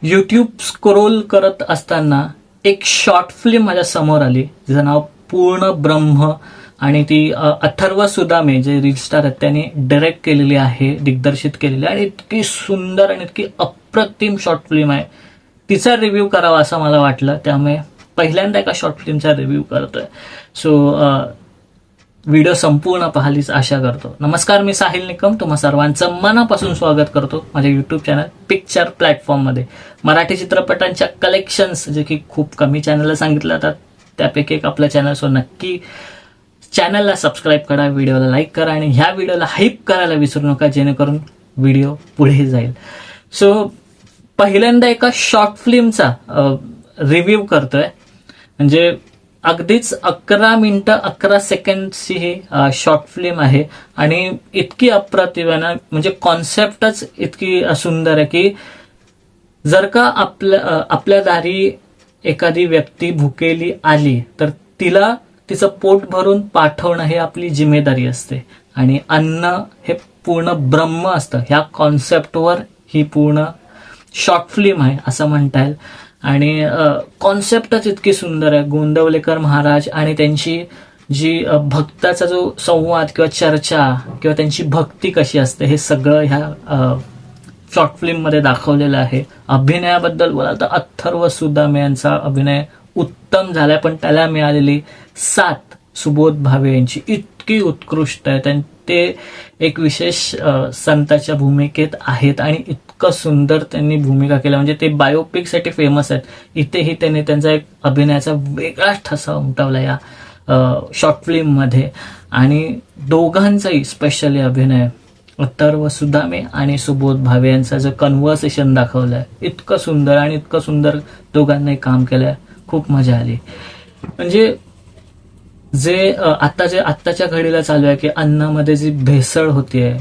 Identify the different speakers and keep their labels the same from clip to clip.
Speaker 1: YouTube scroll करत असताना एक शॉर्ट फिल्म माझ्या समोर आली, जिचं नाव पूर्ण ब्रह्म आणि ती अथर्व सुदामे जे रील स्टार आहेत त्यांनी डायरेक्ट केलेली आहे, दिग्दर्शित केलेली आहे आणि इतकी सुंदर आणि इतकी अप्रतिम शॉर्ट फिल्म आहे. तिचा रिव्ह्यू करावा असं मला वाटलं, त्यामुळे पहिल्यांदा एका शॉर्ट फिल्मचा रिव्ह्यू करतोय. सो व्हिडिओ संपूर्ण पाहालीच आशा करतो. नमस्कार, मी साहिल निकम तुम्हा सर्वांचं मनापासून स्वागत करतो माझ्या युट्यूब चॅनल पिक्चर प्लॅटफॉर्ममध्ये. मराठी चित्रपटांच्या कलेक्शन्स जे की खूप कमी चॅनलला सांगितलं जातात त्यापैकी एक आपलं चॅनल. सो नक्की चॅनलला सबस्क्राईब करा, व्हिडिओला लाईक करा आणि ह्या व्हिडिओला हाईप करायला विसरू नका, जेणेकरून व्हिडिओ पुढे जाईल. सो पहिल्यांदा एका शॉर्ट फिल्मचा रिव्ह्यू करतोय, म्हणजे अगदीच 11 मिनिटं 11 सेकंडची ही शॉर्ट फिल्म आहे आणि इतकी अप्रतिम आहे ना, म्हणजे कॉन्सेप्टच इतकी सुंदर आहे की जर का आपल्या दारी एखादी व्यक्ती भुकेली आली तर तिला तिचं पोट भरून पाठवणं हे आपली जिम्मेदारी असते आणि अन्न हे पूर्ण ब्रह्म असतं. ह्या कॉन्सेप्टवर ही पूर्ण शॉर्ट फिल्म आहे असं म्हणता येईल आणि कॉन्सेप्टच इतकी सुंदर आहे. गोंदवलेकर महाराज आणि त्यांची जी भक्ताचा जो संवाद किंवा चर्चा किंवा त्यांची भक्ती कशी असते हे सगळं ह्या शॉर्ट फिल्म मध्ये दाखवलेलं आहे. अभिनयाबद्दल बोलाल तर अथर्व सुदामे यांचा अभिनय उत्तम झालाय, पण त्याला मिळालेली साथ सुबोध भावे यांची इतकी उत्कृष्ट आहे. ते एक विशेष संताच्या भूमिकेत आहेत आणि इतकं सुंदर त्यांनी भूमिका केल्या, म्हणजे ते बायोपिक साठी फेमस आहेत. इथेही त्यांनी त्यांचा एक अभिनयाचा वेगळाच ठसा उमटवला या शॉर्ट फिल्म मध्ये आणि दोघांचाही स्पेशली अभिनय अथर्व सुदामे आणि सुबोध भावे यांचा जो कन्व्हर्सेशन दाखवलाय इतकं सुंदर आणि इतकं सुंदर दोघांनाही काम केलंय. खूप मजा आली. म्हणजे जे आत्ताच्या घडीला चालू आहे की अन्नामध्ये जी भेसळ होतीये,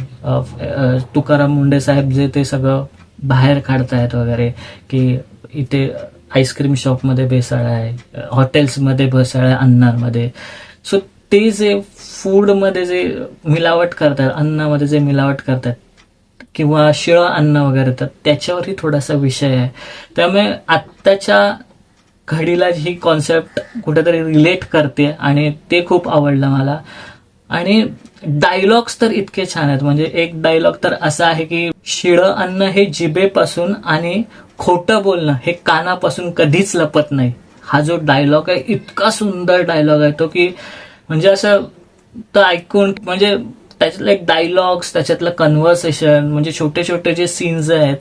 Speaker 1: तुकाराम मुंडे साहेब जे ते सगळं बाहेर काढतायत वगैरे, की इथे आईस्क्रीम शॉपमध्ये भेसळ आहे, हॉटेल्समध्ये भेसळ आहे अन्नामध्ये. सो ते जे फूडमध्ये जे मिलावट करतात, अन्नामध्ये जे मिलावट करतात किंवा शिळं अन्न वगैरे तर त्याच्यावरही थोडासा विषय आहे. त्यामुळे आत्ताच्या घडीला ही कॉन्सेप्ट कुठेतरी रिलेट करते आणि ते खूप आवडलं मला. आणि डायलॉग्स तर इतके छान आहेत. म्हणजे एक डायलॉग तर असा आहे की शिळं अन्न हे जिभेपासून आणि खोटं बोलणं हे कानापासून कधीच लपत नाही. हा जो डायलॉग आहे इतका सुंदर डायलॉग आहे तो की म्हणजे असं तर ऐकून म्हणजे त्याच्यातलं एक डायलॉग्स, त्याच्यातलं कन्व्हर्सेशन, म्हणजे छोटे छोटे जे सीन्स आहेत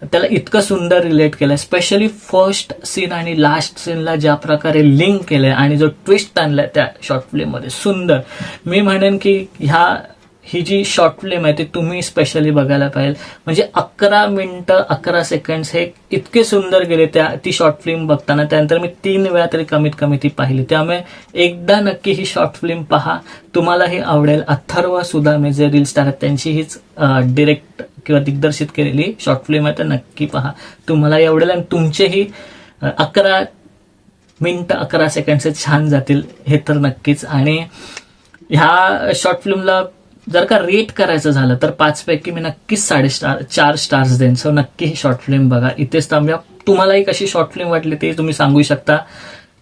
Speaker 1: त्याला इतकं सुंदर रिलेट केलंय. स्पेशली फर्स्ट सीन आणि लास्ट सीनला ज्या प्रकारे लिंक केलंय आणि जो ट्विस्ट आणलाय त्या शॉर्ट फिल्म मध्ये सुंदर. मी म्हणेन की ही जी शॉर्ट फिल्म आहे ती तुम्ही स्पेशली बघायला पाहिजे. म्हणजे 11 मिनिटं 11 सेकंड्स हे इतके सुंदर गेले ती शॉर्ट फिल्म बघताना. त्यानंतर मी 3 वेळा तरी कमीत कमी ती पाहिली. त्यामुळे एकदा नक्की ही शॉर्ट फिल्म पहा, तुम्हालाही आवडेल. अथर्व सुदामे जे रील स्टार आहेत त्यांची हीच डिरेक्ट किंवा दिग्दर्शित केलेली शॉर्ट फिल्म आहे, तर नक्की पहा, तुम्हालाही आवडेल आणि तुमचेही 11 मिनिटं 11 सेकंड छान जातील हे तर नक्कीच. आणि ह्या शॉर्ट फिल्मला जर का रेट करायचं झालं तर 5 पैकी मी नक्कीच 4 स्टार्स देईन. सो नक्की ही शॉर्ट फिल्म बघा. इथेच थांबूया. तुम्हालाही कशी शॉर्ट फिल्म वाटली ते तुम्ही सांगू शकता.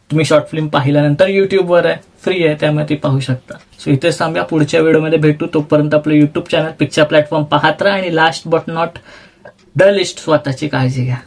Speaker 1: तुम्ही शॉर्ट फिल्म पाहिल्यानंतर युट्यूबवर आहे, फ्री आहे, त्यामुळे ती पाहू शकता. सो इथेच थांबूया. पुढच्या व्हिडिओमध्ये भेटू. तोपर्यंत आपलं युट्यूब चॅनल पिक्चर प्लॅटफॉर्म पाहत राहा आणि last but not the list स्वतःची काळजी घ्या.